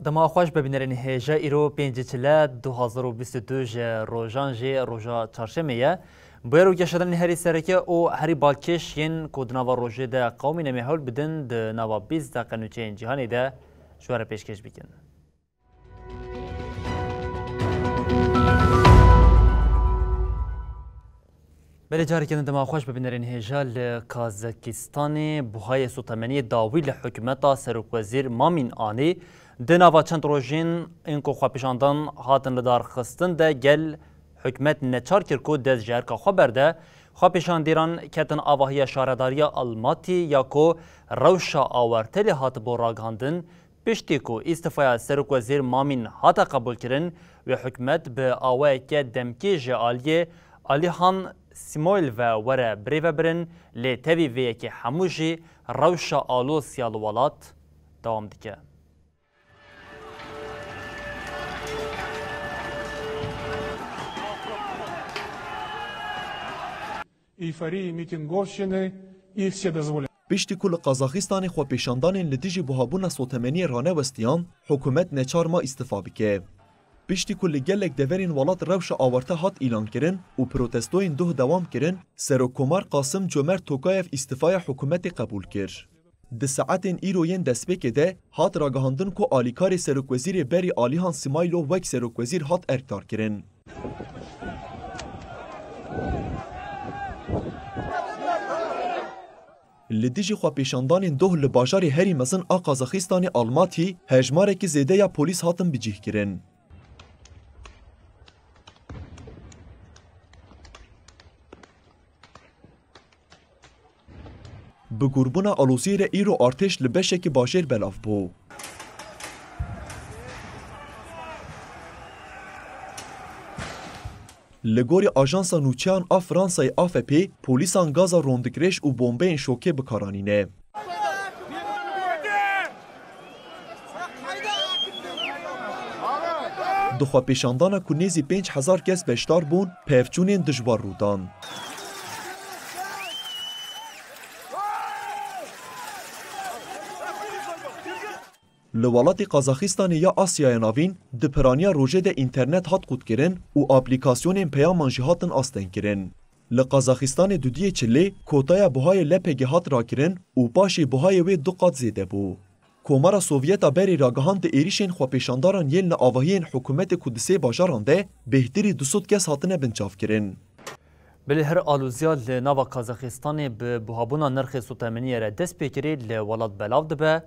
دما خوش ببینرین هجا ایرو 5 2022 روزان جه روزا چهارشنبه باید گشتن هری سرکه او هری بالکش ین کودناوا روزه ده قومی نمیهول بدن ده نوا 20 قانونچین جهانی ده شوار پیشکش بکن. بله جاری کنند دما خوش ببینرین هجا لکازاکستان بوهای سوتمنی داوی لحکومت سروک وزیر مامین آنی دناوا چند روزین اینکو خواپیشاندن هاتن لدار خستن ده گل حکومت نچار کرکو دز جرکا خبر ده خواپیشاندیران کتن آواهی شارداری الماتی یا کو روشا آورتلی هات بو راگاندن پشتی کو استفای سروک وزیر مامین هات قبول کرن و حکومت به آوه که دمکی جعالیه آلیهان سیمویل و وره بریو برن لی تاوی وی که هموشی روشا آلو سیالوالات دوام دیگه. Эйфории митинговщины и вседозволенности. پشتی کل قزاقستان خو پیشاندان لدیجی بوهابون سوتمنی رانه وستیان حکومت نچار ما استفا بکه. پشتی کل گلک دورین ولات روش آورته هات اعلان کرن و پروتستوین دوه دوام کرن سروکومار قاسم جمر توکایف استفای حکومت قبول کر. ده ساعتین ایروین دسپیک ده هات راگهاندن کو آلیکار سروک وزیر بری آلیهان سیمایلو وک سروک وزیر هات ارکتار کرن. لدیجی خو پیشاندان دوه لباجاری هری مزن آ قزاقستان آلماتی هجماره که زیده یا پولیس هاتن بجیه کرن. بگربونا آلوزیر ایرو ارتش لبشه که باشیر بلاف بو. لگوری آژانسا نوچیان آ فرانسای AFP پولیسان گازا روندگریش و بمبین شوکه بکارانینه. دخوا پیشاندانا کنیزی 5000 کس بشتار بون پیفچونین دجوار رودان. لولات قزاقستان یا آسیای ناوین دپرانیا روژه ده اینترنت هات قود کرن و اپلیکاسیون پیام هاتن آستن کرن. لقزاقستان دودی چلی کوتای بوهای لپگی هات را کرن و پاشی بوهای وی دو قات زیده بو. کومارا سوویتا بری راگهان ده ایریشین خو پیشانداران یلن آواهین حکومت کودسی باجاران ده بهتری 200 کس هاتنه بنچاف کرن. بله هر آلوزیا لناوا قزاقستان به بوهابونا نرخ سوتمنی را دست پیکری لولات بلاو دبه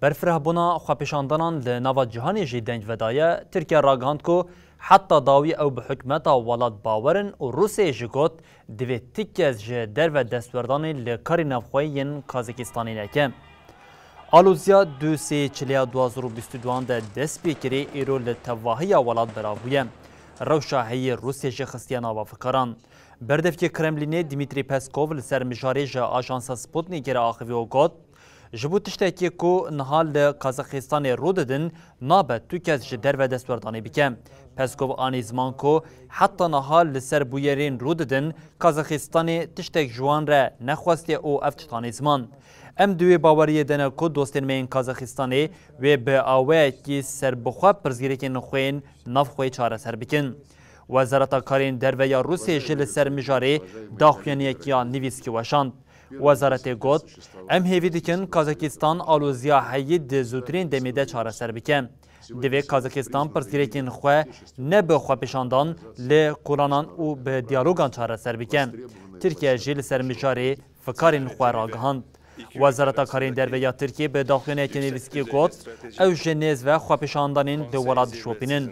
برفره بنا خواپیشاندنان لناوا جهانی جی دنج ودایه ترکیه راگهاند کو حتی داوی او به حکمتا ولات باورن و روسیه جگوت دوی تیک از جه در و دستوردانی لکاری نفخویین کازاکستانی نکه. آلوزیا 2022 ده دست بیکری ایرو لتواهی ولات براویه. روشاهی روسیه جه خستیان آوا فکران. بردف که کرملینه دیمیتری پسکوف لسر مجاری جه آژانسا سپوتنیک را آخوی و گوت جبو تشتکی کو نهال قزاقستان رو دادن نابد تو کس جدر و دستوردانی بکن. پسکوف آنی زمان کو حتی نهال لسر بویرین رو دادن قزاقستان تشتک جوان را نخواستی او افتتانی زمان. ام دوی باوری دنه کو دوستین مین قزاقستانی و به آوه کی سر بخوا پرزگیری که نخوین نفخوی چاره سر بکن. وزارت کارین در و یا روسیه جل سر مجاری داخوینی که نویس که وشاند. وزارت گوت ام هیوی دیکن کازاکستان آلوزیا حید زودترین دمیده چاره سر بکن. دوی کازاکستان پرسگیرکین خواه نه به خواه پیشاندان لی قرانان و به دیالوگان چاره سر بکن. ترکیه جیل سر مجاری فکارین خواه راگهاند. وزارت کارین در ویا ترکیه به داخلین کنیویسکی گوت او جنیز و خواه پیشاندانین دو ولاد شوپینن.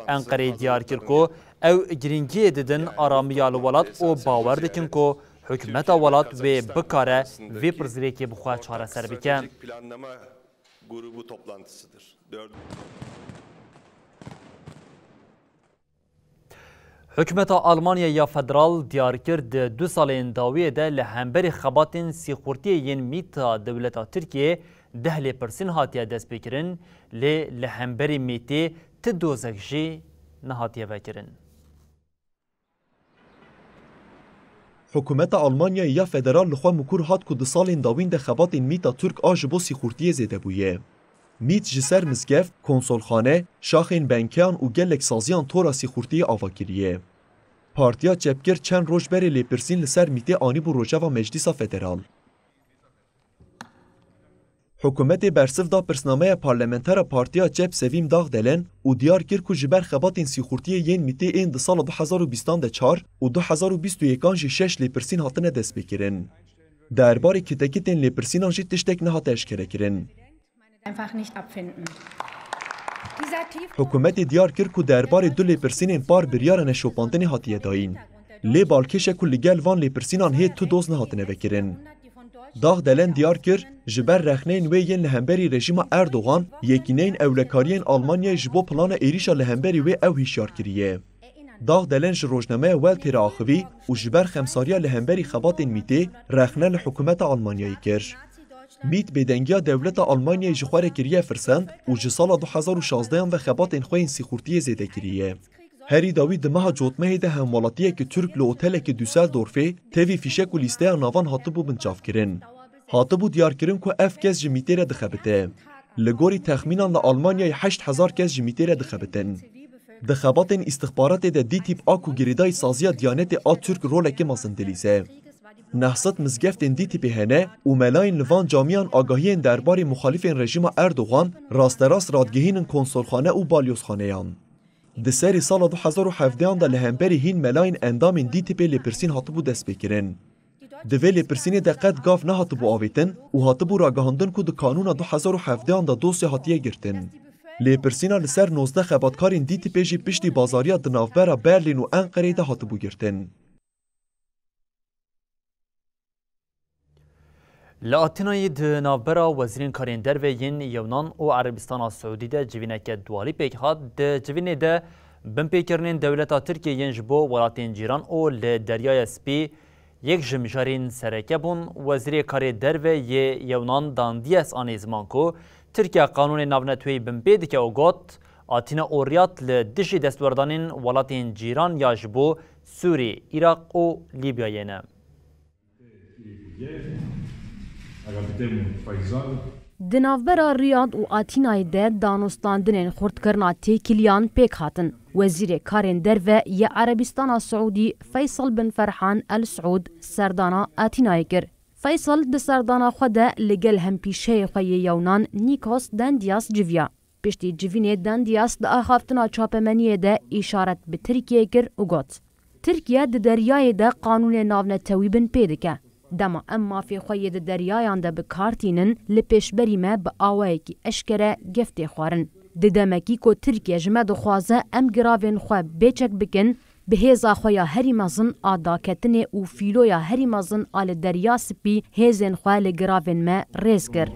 انقره دیار کرکو او گرینگی دیدن آرامیال ولاد او باور دیکن که حکومت ولات و بکاره وی پرزیرکی بخواه چاره سر بکن. Planlama grubu toplantısıdır. حکومت آلمانیا یا فدرال دیار کرد 2 سالین داویه ده لهمبری خباتین سیخورتی ین میتا دولتا ترکیه 10% هاتیه دست بکرن لهمبری میتی تدوزکشی نهاتیه بکرن. حکومت آلمانیا یا فدرال لخوا مکور هات که 2 سالین داوین ده خباتین میتا ترک آج بو سیخورتی زیده بویه. میت جسر مزگفت، کنسولخانه، شاخین بنکیان و گلک سازیان تورا سیخورتی آواگیریه. پارتیا چپگر چند روش بری لیپرسین لسر میته آنی بو روژه و مجلسا فدرال. حکومت برسف دا پرسنامه پارلمنتر پارتیا چپ سویم داغ دلن و دیار کر که جبر خباتین سیخورتی ین میته این ده سال 2024 و 2021 6 لیپرسین هاتنه دست بکرن. درباره کتکتین لیپرسین آنجی تشتک نهاته اشکره کرن. einfach nicht abfinden. حکومت دیار کرد که درباره 2 لیپرسین پار بریار نشوپاندنی هاتیه داین. لی بالکشه که لگل وان لیپرسینان هی 2 دوز نهاتنه بکرن. داغ دلن دیار کرد جبر رخنین وی ین لهمبری رژیم اردوغان یکینین اولکارین آلمانیا جبو پلان ایریشا لهمبری وی او هشیار کریه. داغ دلن جروجنامه ولتر آخوی و جبر خمساریا لهمبری خبات میته رخنه لحکومت آلمانیایی کرد. میت بدنگیا دولت آلمانیا جخواره کریه فرسند و جسال 2016 و خبات خوین سیخورتی زیده کریه. هری داوید دمها جوتمه ده هموالاتیه که ترک لوتله که دوسال دورفه تیوی فیشک و لیسته ناوان هاتبو بنچاف کرن. هاتبو دیار کرن که اف کس جمیته را دخبته. لگوری تخمینان لآلمانیا 8000 کس جمیته را دخبتن. دخبات استخبارات ده دی تیپ آکو گریدای سازیا دیانت آ ترک رولک مازندلیزه. نهضت مزگفت دی تیپی هنه و ملاین لوان جامیان آگاهین درباره مخالفین رژیم اردوغان راست رادگهین کنسولخانه و بالیوزخانه‌یان. ده سری سال 2017 ده لهمبری هین ملاین اندام دی تیپی لیپرسین هاتبو دست بکرن. دوی لیپرسین دقت گاف نه هاتبو آویتن و هاتبو راگهاندن که ده کانون 2017 ده دوسی هاتیه گرتن. لیپرسینا لسر 19 خباتکارین دی تیپی جی پشتی بازاریا دنافبرا برلین و انقره ده هاتبو گرتن. لاتینای نافبرا وزیرین کارین دروین یونان و عربستان سعودی ده جوینک دوالی پیک هات ده جوینه ده بمپیکرنین دولتا ترکیه ینج بو ولاتین جیران او لدریای سپی یک جمجارین سرکه بون وزیر کاری دروی یونان داندیس آنی زمان کو ترکیه قانون ناونتوی بمپیدی که او گوت آتینا اوریات لدشی دستوردانین ولاتین جیران یاج بو سوری، عراق و لیبیای نه. دنافبرا ریاد و آتینای ده دانستاندنین خردکرنا تیکیلیان پیک هاتن. وزیر کارین دروه ی عربستان سعودی فیصل بن فرحان السعود سردانا آتینای کر. فیصل ده سردانا خوده لگل هم پیشه خوی یونان نیکوس دندیاس جویا. پشتی جوینه دندیاس ده آخافتنا چاپمنیه ده اشارت به ترکیه کر و گوت. ترکیه ده دریای ده قانون ناونتوی بن پیدکه. دما اما فی خوی ده دریایان ده بکارتینن لپیش بریمه با آوه کی اشکره گفته خوارن. ددمکی کو ترکیه جمع دخوازه ام گراوین خواه بیچک بکن به هزا خویا هری مزن آداکتنه و فیلویا هری مزن آل دریا سپی هزین خواه لگراوین ما ریز گر.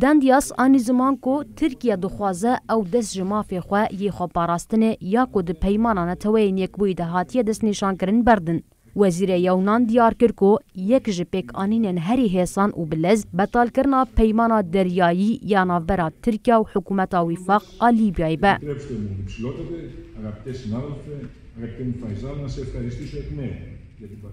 دندیاس آنی زمان کو ترکیه دخوازه او دست جمافی خواه یه خواه پاراستنه یا کو ده پیمانانه توین یک بوی ده هاتیه دست نشان کرن بردن. وزیر یونان دیار کر کو یک جپک آنینن هری حسان و بلز بطال کرنا پیمانا دریایی یا نافبرا ترکیه و حکومت وفاق لیبیایی با.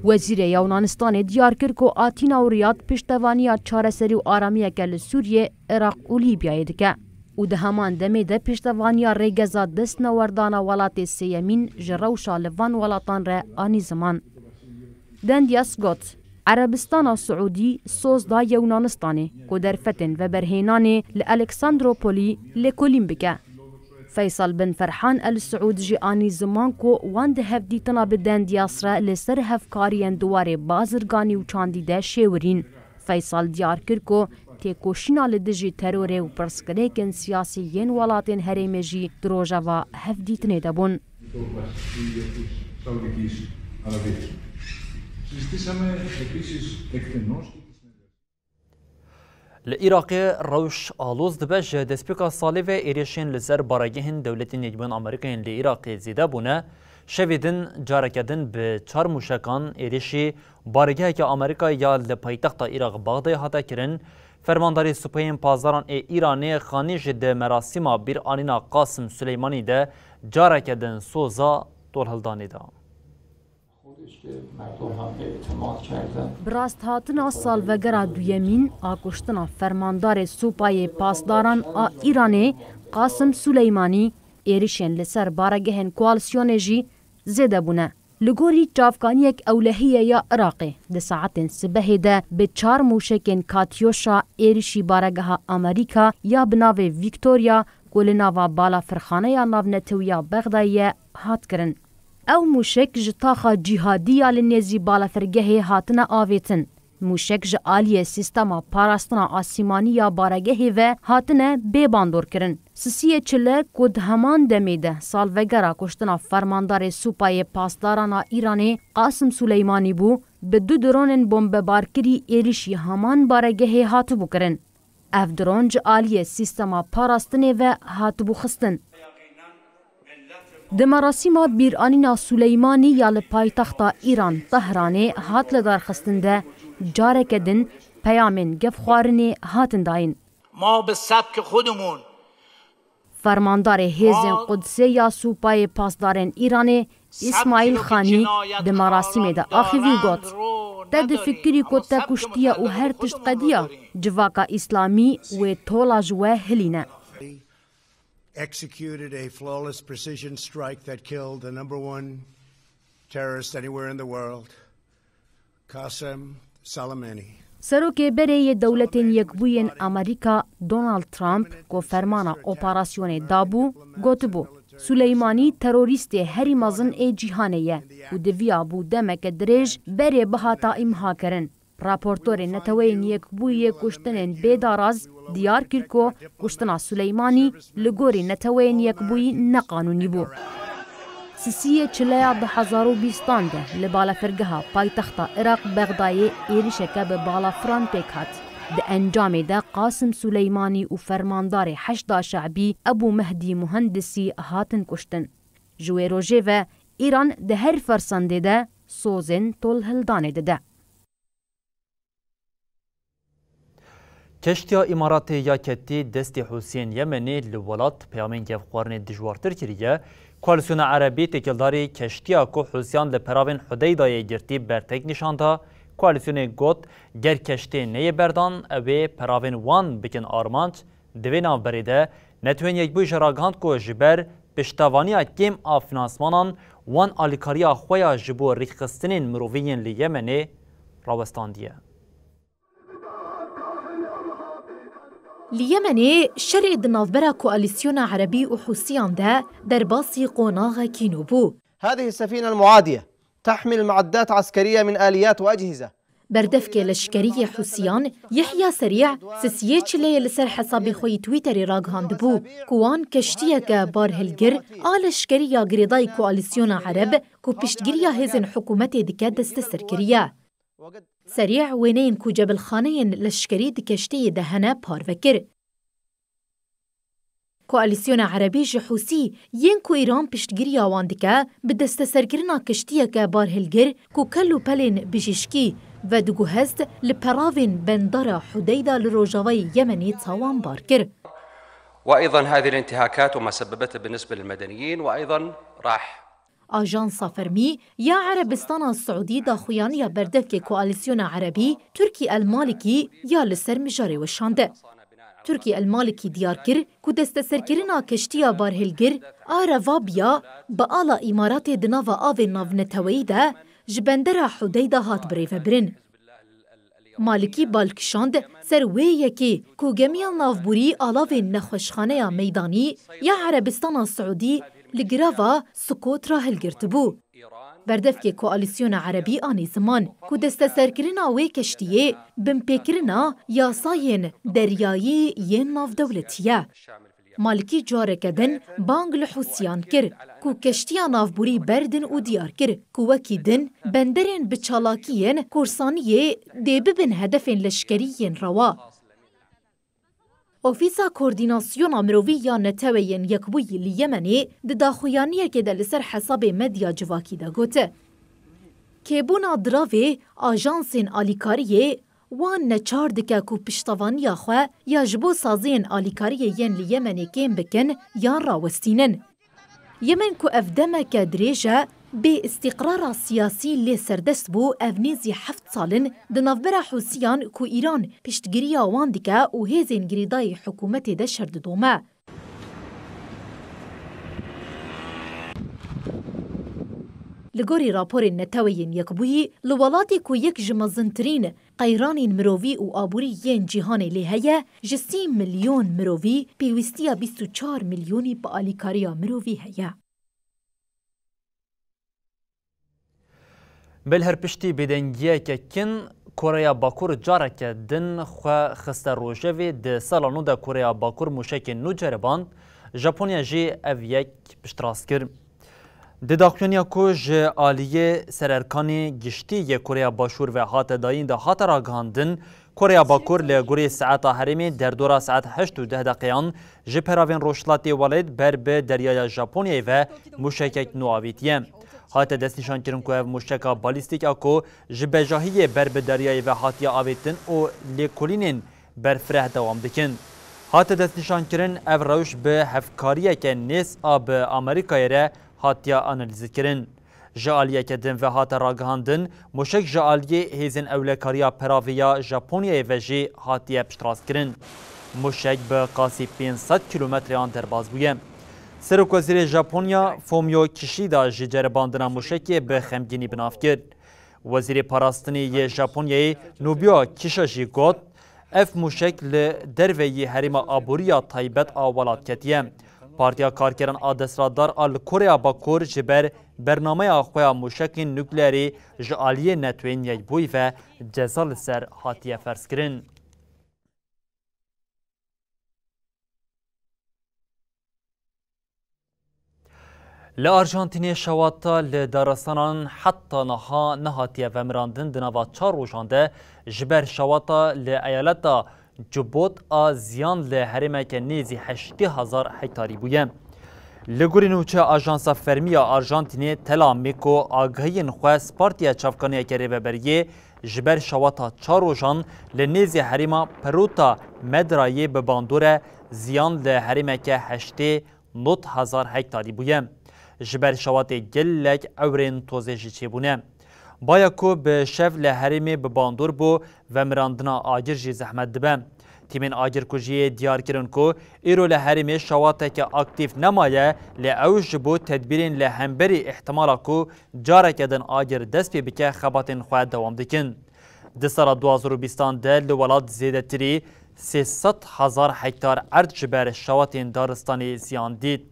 وزیر یونانستان دیار کر کو آتینا و ریاد پشتوانیا چارەسەری و آرامیەکە لە سووریە، عێراق و لیبیایە دکە. و ده همان دەمێدە پشتوانیا ڕێگەزا دەست نەوەردانە وڵاتی سێیەمین ji rewşa li van welatan re anî ziman. Dendiyas got, Erebistana Siûdî soz da Yewnanistanê ku derfetên veberhênanê li Aleksandropolî lêkolîn bike. Feysal bin Ferhan el Siûd jî anî ziman ku wan di hevdîtina bi dendiyas re li ser hevkariyên duwarê bazirganî û çandî de şêwirîn. Feysal diyar kir ku têkoşîna li dijî terorê û pirsgirêkên siyasî yên welatên herêmê jî di rojeva hevdîtinê de bûn. العراق روش آلوز دبج دسپیکا سالی و ایریشین لسر بارگهن دولت نیجبان آمریکایین لعراق زیده بونه شویدن جارکدن به 4 موشکان ایریشی بارگه که آمریکا یا لپایتخت عراق باغدای هاتا کرن فرمانداری سپاهین پازداران ایرانی خانی جد مراسم بیر آنینا قاسم سلیمانی ده جارکدن سوزا دولهلدانی ده. براست هاتنا سالوگرا دویمین آکوشتنا فرماندار سوپای پاسداران ایرانی قاسم سلیمانی ایریشن لسر بارگهن کوالسیون جی زیده بونه. لگوری چافکانیک اولهیه یا عراقی ده ساعت سبه ده به 4 موشکن کاتیوشا ایریشی بارگه امریکا یا بناو ویکتوریا گل ناوا بالا فرخانه یا ناو نتویا بغدایه هات کرن. او موشک جتاخا جهادیه لنزی بالا فرگه هاتنه آویتن. موشک جعالی سیستما پاراستنا آسیمانی یا بارگه و هاتنه بیباندور کرن. سسیه چله کد همان دمیده سالوگرا کشتنا فرماندار سوپای پاسداران ایرانی قاسم سلیمانی بو به 2 درون بمبارکری ایریشی همان بارگه هاتو بو کرن. اف درون جعالی سیستما پاراستنه و هاتو بو خستن. دمراسیما بیرانینا سلیمانی یا لپایتخت ایران طهرانی هات لدار خستنده جارکدن پیامن گفخوارنی هاتن داین. ما به سبک خودمون فرماندار هیزن قدسی یا سوپای پاسدارن ایرانی اسماعیل خانی ده مراسم ده آخوی گوت ده فکری کتا کشتیا و هر تشت قدیا جواکا اسلامی و تولا جوه هلینه. Executed a flawless precision strike that killed the #1 terrorist anywhere in the world, Qasem Soleimani. سروک بره دولتین یکبوین امریکا دونالد ترامپ کو فرمانا اپراسیون دابو گوتبو سلیمانی تروریست هری مزن ای جیهانیه و دویا بو دمک درج بره بهاتا امها کرن. راپورتور نتوین یکبوی کشتنن بیداراز دیار کرکو کشتنا سلیمانی لگوری نتوین یکبوی نقانونی بو. سسیه چلیا 2020 ده لبالا فرگها پایتخت عراق بغدای ایریشکه به بالا فران پیکات. ده انجام ده قاسم سلیمانی و فرماندار 8 شعبی ابو مهدی مهندسی هاتن کشتن. جوی روژه و ایران ده هر فرسنده ده سوزن طول هلدانه ده. کشتیا امارات یا کتی دست حسین یمنی لولات پیامین گفخوارن دجوارتر کریه کوالسیون عربی تکلداری کشتیا کو حسین لپراوین حدیدای گرتی برتک نشانده کوالسیون گوت گر کشتی نیه بردان اوی پراوین وان بکن آرمانچ دوی ناو بریده نتوین یک بوی جراغاند کو جبر پشتوانی کم آفناسمانان وان آلیکاریا خویا جبو ریخستنین مرووین لی یمنی راوستاندیه. اليمني شرد نافبرا كواليسيون عربي وحوثيان ده درباسي قوناغ كينوبو. هذه السفينة المعادية تحمل معدات عسكرية من آليات وأجهزة. بردفك لشكرية حوثيان يحيى سريع سسيتش لي لسر حساب خوي تويتر راغهاندبو كوان كشتيك بار هلجر آل شكرية غريضاي كواليسيون عرب كو بيشتغريا هزن حكومتي دكا دستسر كريا. سريع وينين كو جبل خانين لشكري دكشتي دهنا بار فكر. كواليسيون عربي جحوسي ين كو إيران بشتغريا واندكا بدستسركرنا كشتيك بار هلجر كو كلو بلين بجيشكي ودقو هزد لبراوين بندرة حديدة لروجاوي يمني تصوان باركر. وأيضا هذه الانتهاكات وما سببتها بالنسبة للمدنيين وأيضا راح آژانس فرمی یا عربستان السعودی داخویانی بردفک کواليسيون عربی ترکی المالکی یا لسر مجاری وشانده. ترکی المالکی دیار کر که دستسرکرنا کشتیا بارهلگر آروابیا با آلا امارات دناوا آو ناونتوی ده جبندر حدیده هات بریف برن. مالکی بالکشاند سر وی یکی که گمیان نافبوری آلاو نخوشخانه میدانی یا عربستان السعودی لگراوا سکوت را هلگرت بو. بردفک کواليسيون عربی آنی زمان که دستسرکرنا وی کشتیه بمپیکرنا یاساین دریایی ین ناف دولتیه. مالکی جارک دن بانگ لحوسیان کر کو کشتیا نافبوری بردن و دیار کر کو وکی دن بندرین بچالاکیین کورسانیه دی ببن هدفین لشکریین روا. اوفیسا کوردیناسیون مروی یا نتوین یکبوی لیمنی دداخویانیه که دلسر حساب مدیا جواکی دا گوته. که بونا دراوی آژانسین آلیکاریه وان نچار دکه کو پشتوانی خواه یا جبو سازین آلیکاریه ین لیمنی کم بکن یا راوستینن. یمن کو افدمه که دریجه به استقرار سیاسی لی سردست بو افنیزی 7 سالن دنافبرا حوسیان کو ایران پشتگیری آوان دیکه و هیزین گریدای حکومت ده شرد دومه. لگوری راپور نتوین یکبویی لولاتی کو یک جمزنترین قیرانین مروی و آبوری ین جیهان لیهیه 30 میلیون مروی پیوستیا 24 میلیونی با آلیکاریا مروی هیه. بل هر پشتی بدنگیه که کن کره باکور جاره که دن خواه خسته روژوی ده سالانو ده کره باکور موشک نو جرباند ژاپنیا جی او یک پشتراست کرد. دداخوانیا کو ژ آلیه سررکانی گشتی یک کره باشور و هات داین ده هات راگاندن کره باکور لگوری ساعت هرمی در دورا ساعت 8 و 10 دقیقان ژ پراوین روشلاتی ولید بر به دریای ژاپنیا و موشک نو آویتیه. هات دست نشان کردن که موشک بالیستیک اکو جبهجاهی بر به دریای و هاتیا آویتن و لیکولینین بر فره دوام دکن. هات دست نشان کردن او روش به هفکاریه که نیس آب امریکای را هاتیا آنالیز کردن. جالیه که دن و هات راگهاندن موشک جالیه هیزن اولکاریا پراویا ژاپنیا و جی هاتیا پشتراز کردن. موشک به قاسی 500 کیلومتر آن در باز بوده. سرک وزیر ژاپنیا فومیو کیشیدا جی جرباندنا موشکی به خمگینی بناف کرد. وزیر پاراستنی ژاپنیای نوبیو کیشا جی گوت اف موشک لدروی حریم آبوریا تایبت آولاد کتیه. پارتیا کارکران آدسرادار آل کوریا باکور جبر برنامه آخویا موشک نوکلیری جالیه نتوین یک بوی و جزال سر هاتیه فرس کرن. لارژانتینی شواتا لدارستانان حتی نهاتیه و مراندن دنوا 4 روزانده جبر شواتا لایالتا جبوت زیان لحرمه که نیزی 80,000 هکتاری بوده. لگوری نوچه آژانسا فرمیا آرژانتینی تلامیکو آگهین خواه سپارتیا چافکانی کری ببریه جبر شواتا 4 روزان لنیزی حرمه پروتا مدرایی به باندور زیان لحرمه که 80,000 هکتاری بوده. جبر شوات گلک اورین توزیجی چیبونه. باید که به شف لحرمی به باندور بو و مراندنا آجر جی زحمت دبه. تیمین آجر کجی دیار کرن که ایرو لحرمی شواته که اکتیف نمایه لعوش بو تدبیرین لحنبری احتمالا که جاره کدن آجر دست پی بکه خباتین خواهد دوام دکن. دسال 2020 ده لولاد زیده تری 300,000 هکتار ارد جبر شواتین دارستانی زیان دید.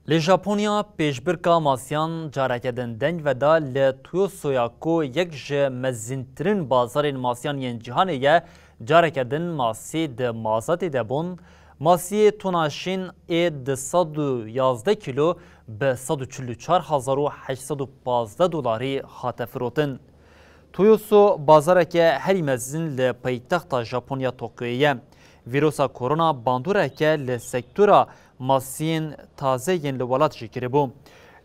لی ژاپنیا پیشبرکا ماسیان جارکدن دنگ و دا لی تویوسویا کو یک جه مزینترین بازارین ماسیان ین جهانه یه جارکدن ماسی ده مازاتی ده بون ماسی توناشین ده 111 کیلو به 144,815 دلاری خاطه فروتن. تویوسو بازاره که هری مزین لی پایتخت ژاپنیا توکیویه. ویروسا کرونا باندوره که لی سکتورا ماسین تازه ین لولات جکره بو.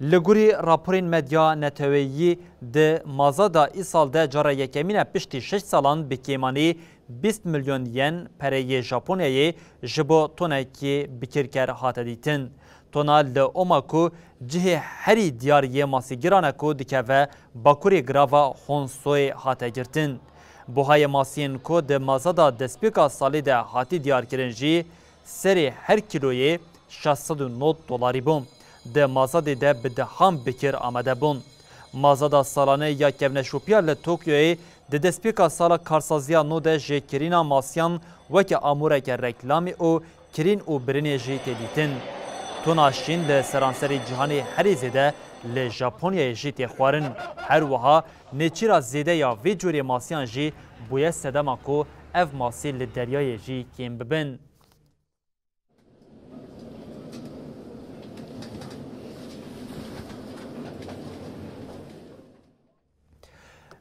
لگوری راپورین مدیا نتویی ده مازادا ای سال ده جاره یکمین پشتی 6 سالان بکیمانی 20 میلیون ین پره ژاپنیایی جبو تونه که بکرکر هاته دیتن. تونا لعوماکو جه هری دیاری ماسی گرانکو دکه و باکوری گراوا خونسوی هاته گرتن. بوهای ماسین کو ده مازادا دسپیکا سالی ده هاتی دیار کرنجی سری هر کیلوی 609 دلاری بون. ده مازادی ده به دهام بکر آمده بون. مازادا سالانه یا کبنشوپیا لطوکیوی د دسپیکا سالا کارسازیا نو ده جه کرینا ماسیان وکه آموره که رکلامی او کرین او برینی جه تدیتن. توناشین لسرانسری جهانی هری زیده لژاپونیا جه تخوارن. هر وها نیچیرا زیده یا وی جوری ماسیان جه بویه سدما کو اف ماسی لدریای جه کیم ببن.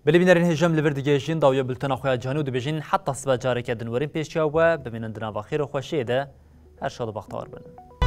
بلی بینرین هجم لوردگیجین داویا بلتنا خویا جهانی و دبیجین حتی سبا جاره که دنورین پیشیا و ببینن دنوا خیر و خوشیه ده هر شاد و بختار بن.